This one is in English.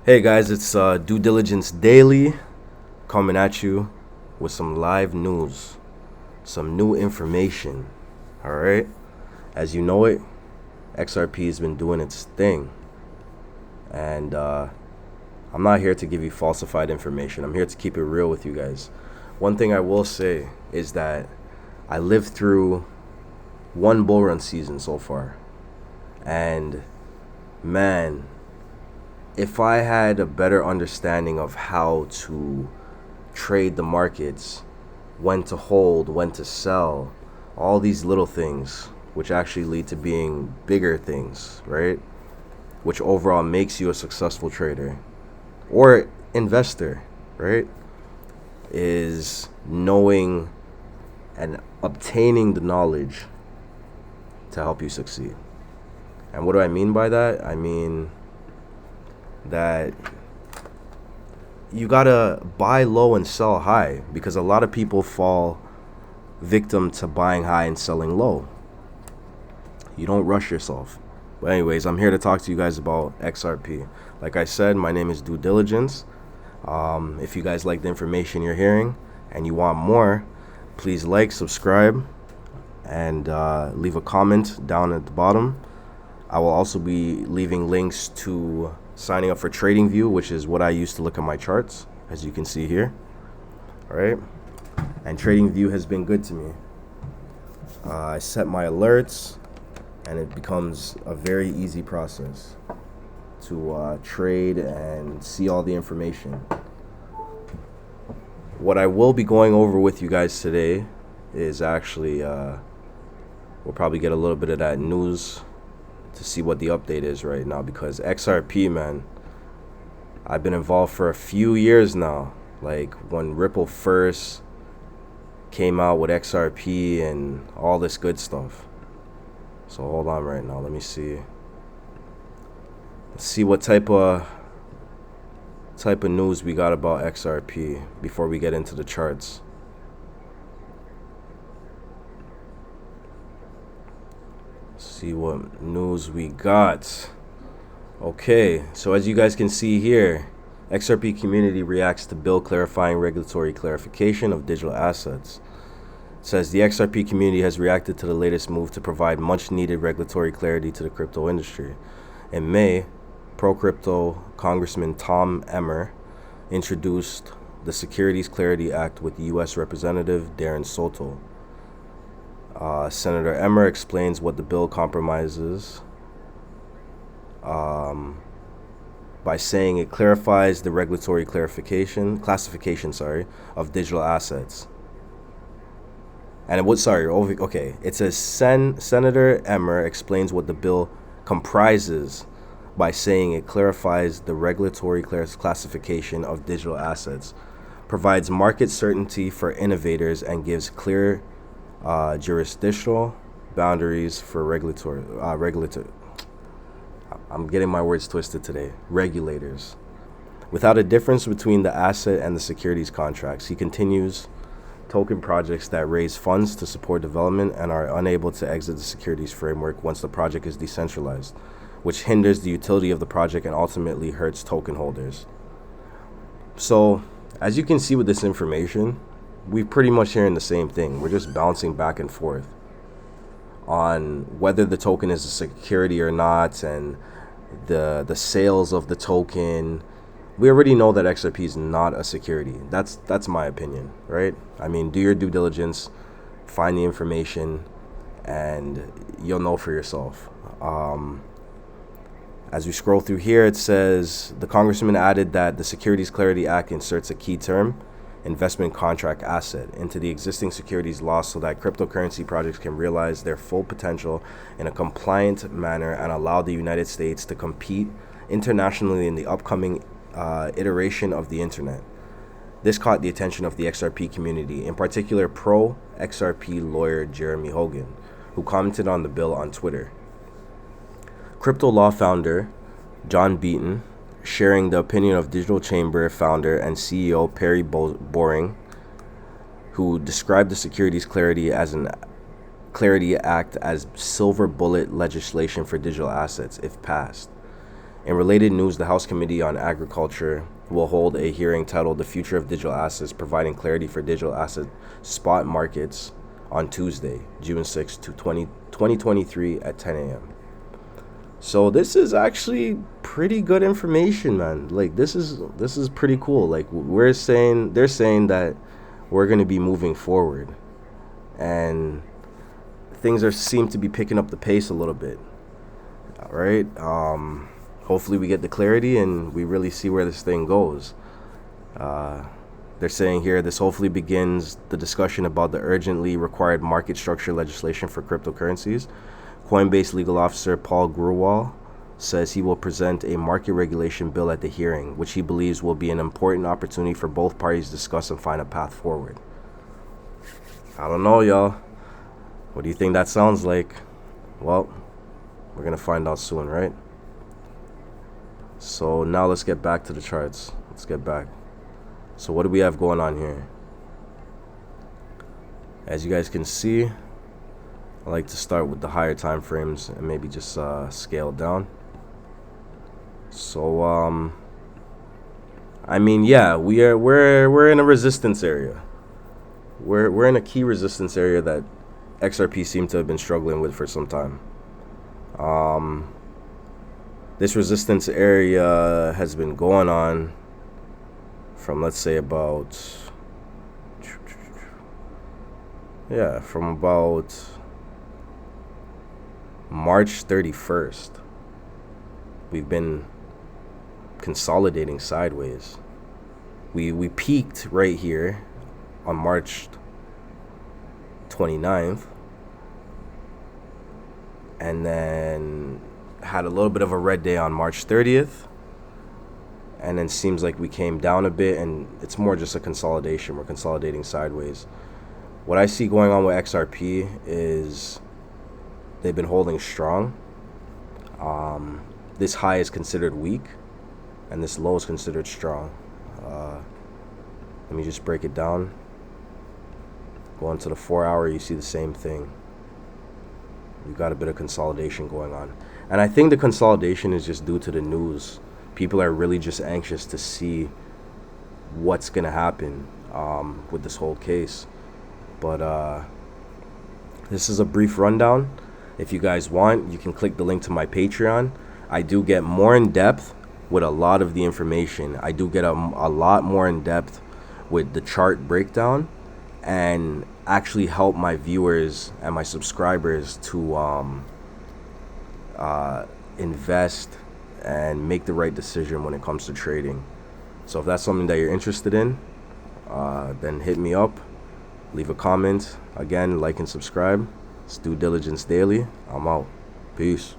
Hey guys, it's Due Diligence Daily coming at you with some live news, some new information. All right, as you know it, XRP has been doing its thing, and I'm not here to give you falsified information. I'm here to keep it real with you guys. One thing I will say is that I lived through one bull run season so far, and man, if I had a better understanding of how to trade the markets, when to hold, when to sell, all these little things, which actually lead to being bigger things, right? Which overall makes you a successful trader or investor, right? Is knowing and obtaining the knowledge to help you succeed. And what do I mean by that? I mean that you gotta buy low and sell high, because a lot of people fall victim to buying high and selling low. You don't rush yourself. But anyways, I'm here to talk to you guys about XRP. Like I said, my name is Due Diligence. If you guys like the information you're hearing and you want more, please like, subscribe, and leave a comment down at the bottom. I will also be leaving links to signing up for TradingView, which is what I use to look at my charts, as you can see here. All right, and TradingView has been good to me. I set my alerts, and it becomes a very easy process to trade and see all the information. What I will be going over with you guys today is actually, we'll probably get a little bit of that news to see what the update is right now, because XRP, man, I've been involved for a few years now. Like when Ripple first came out with XRP and all this good stuff. So hold on right now, let me see. Let's see what type of news we got about XRP before we get into the charts. See what news we got. Okay, so as you guys can see here, XRP community reacts to bill clarifying regulatory clarification of digital assets. It says the XRP community has reacted to the latest move to provide much needed regulatory clarity to the crypto industry. In May, pro-crypto Congressman Tom Emmer introduced the Securities Clarity Act with U.S. Representative Darren Soto. Senator Emmer explains what the bill compromises by saying it clarifies the regulatory classification of digital assets. And it says Senator Emmer explains what the bill comprises by saying it clarifies the regulatory classification of digital assets, provides market certainty for innovators, and gives clear jurisdictional boundaries for regulatory. I'm getting my words twisted today. Regulators. Without a difference between the asset and the securities contracts, he continues. Token projects that raise funds to support development and are unable to exit the securities framework once the project is decentralized, which hinders the utility of the project and ultimately hurts token holders. So, as you can see with this information, we're pretty much hearing the same thing. We're just bouncing back and forth on whether the token is a security or not, and the sales of the token. We already know that XRP is not a security. That's my opinion, right? I mean, do your due diligence, find the information, and you'll know for yourself. As we scroll through here, it says the congressman added that the Securities Clarity Act inserts a key term, investment contract asset, into the existing securities law so that cryptocurrency projects can realize their full potential in a compliant manner and allow the United States to compete internationally in the upcoming iteration of the internet. This caught the attention of the XRP community, in particular pro-XRP lawyer Jeremy Hogan, who commented on the bill on Twitter. Crypto Law founder John Beaton, sharing the opinion of Digital Chamber founder and CEO Perry Boring, who described the Securities Clarity Act as silver bullet legislation for digital assets if passed. In related news, the House Committee on Agriculture will hold a hearing titled The Future of Digital Assets, providing clarity for digital asset spot markets on Tuesday, June 6, 2023 at 10 a.m. So this is actually pretty good information, man. Like this is pretty cool. Like they're saying that we're going to be moving forward, and things seem to be picking up the pace a little bit. All right. Hopefully we get the clarity and we really see where this thing goes. They're saying here this hopefully begins the discussion about the urgently required market structure legislation for cryptocurrencies. Coinbase legal officer Paul Grewal says he will present a market regulation bill at the hearing, which he believes will be an important opportunity for both parties to discuss and find a path forward. I don't know, y'all. What do you think that sounds like? Well, we're going to find out soon, right? So now let's get back to the charts. Let's get back. So what do we have going on here? As you guys can see, I like to start with the higher time frames and maybe just scale down. So I mean, yeah, we're in a resistance area. We're in a key resistance area that XRP seemed to have been struggling with for some time. This resistance area has been going on from, let's say, from about March 31st. We've been consolidating sideways. We peaked right here on March 29th, and then had a little bit of a red day on March 30th, and then seems like we came down a bit, and it's more just a consolidation. We're consolidating sideways. What I see going on with XRP is they've been holding strong. This high is considered weak, and this low is considered strong. Let me just break it down. Going to the 4-hour, you see the same thing. We've got a bit of consolidation going on. And I think the consolidation is just due to the news. People are really just anxious to see what's going to happen with this whole case. But this is a brief rundown. If you guys want, you can click the link to my Patreon. I do get more in depth with a lot of the information. I do get a lot more in depth with the chart breakdown, and actually help my viewers and my subscribers to invest and make the right decision when it comes to trading. So if that's something that you're interested in, then hit me up, leave a comment. Again, like and subscribe. It's Due Diligence Daily. I'm out. Peace.